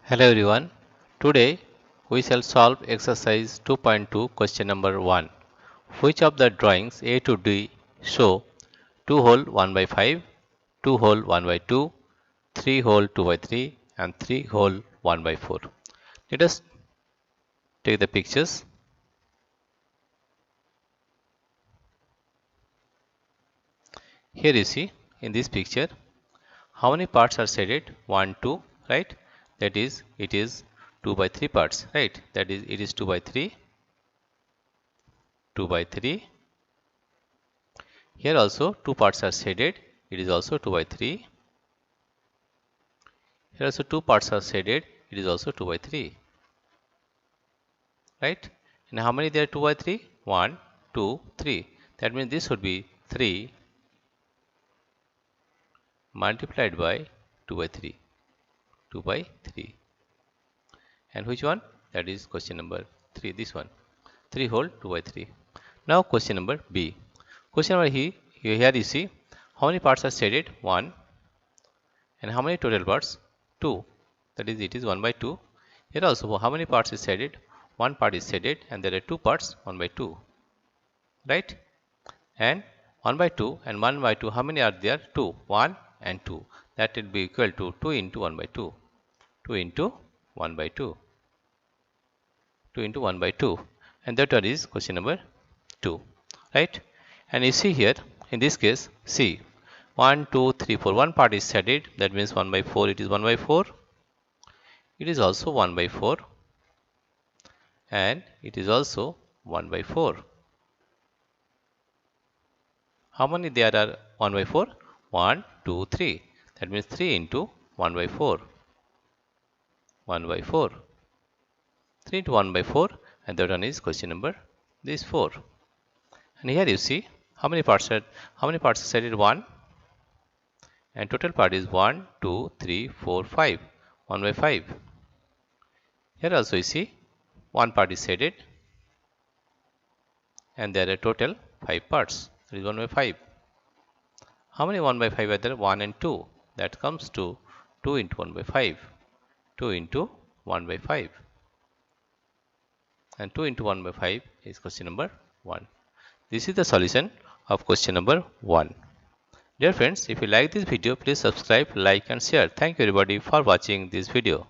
Hello everyone. Today we shall solve exercise 2.2 question number 1. Which of the drawings A to D show 2 hole 1 by 5, 2 hole 1 by 2, 3 hole 2 by 3 and 3 hole 1 by 4. Let us take the pictures. Here you see in this picture how many parts are shaded? 1, 2, right? That is, it is 2 by 3 parts, right? That is, it is 2 by 3, 2 by 3. Here also 2 parts are shaded. It is also 2 by 3. Here also 2 parts are shaded. It is also 2 by 3. Right? And how many there are 2 by 3? 1, 2, 3. That means this would be 3 multiplied by 2 by 3. 2 by 3. And which one? That is question number 3. This one. 3 whole 2 by 3. Now question number B. Question number here you see how many parts are shaded? 1. And how many total parts? 2. That is, it is 1 by 2. Here also, how many parts is shaded? 1 part is shaded and there are 2 parts, 1 by 2. Right? And 1 by 2 and 1 by 2, how many are there? 2. 1 and 2. That will be equal to 2 into 1 by 2. 2 into 1 by 2. 2 into 1 by 2. And that one is question number 2. Right? And you see here, in this case, see. 1, 2, 3, 4. One part is shaded. That means 1 by 4. It is 1 by 4. It is also 1 by 4. And it is also 1 by 4. How many there are 1 by 4? 1, 2, 3. That means 3 into 1 by 4. 1 by 4. 3 into 1 by 4. And that one is question number this 4. And here you see how many parts are shaded? 1. And total part is 1, 2, 3, 4, 5. 1 by 5. Here also you see one part is shaded and there are total 5 parts. That is 1 by 5. How many 1 by 5 are there? 1 and 2. That comes to 2 into 1 by 5. 2 into 1 by 5. And 2 into 1 by 5 is question number 1. This is the solution of question number 1. Dear friends, if you like this video, please subscribe, like and share. Thank you everybody for watching this video.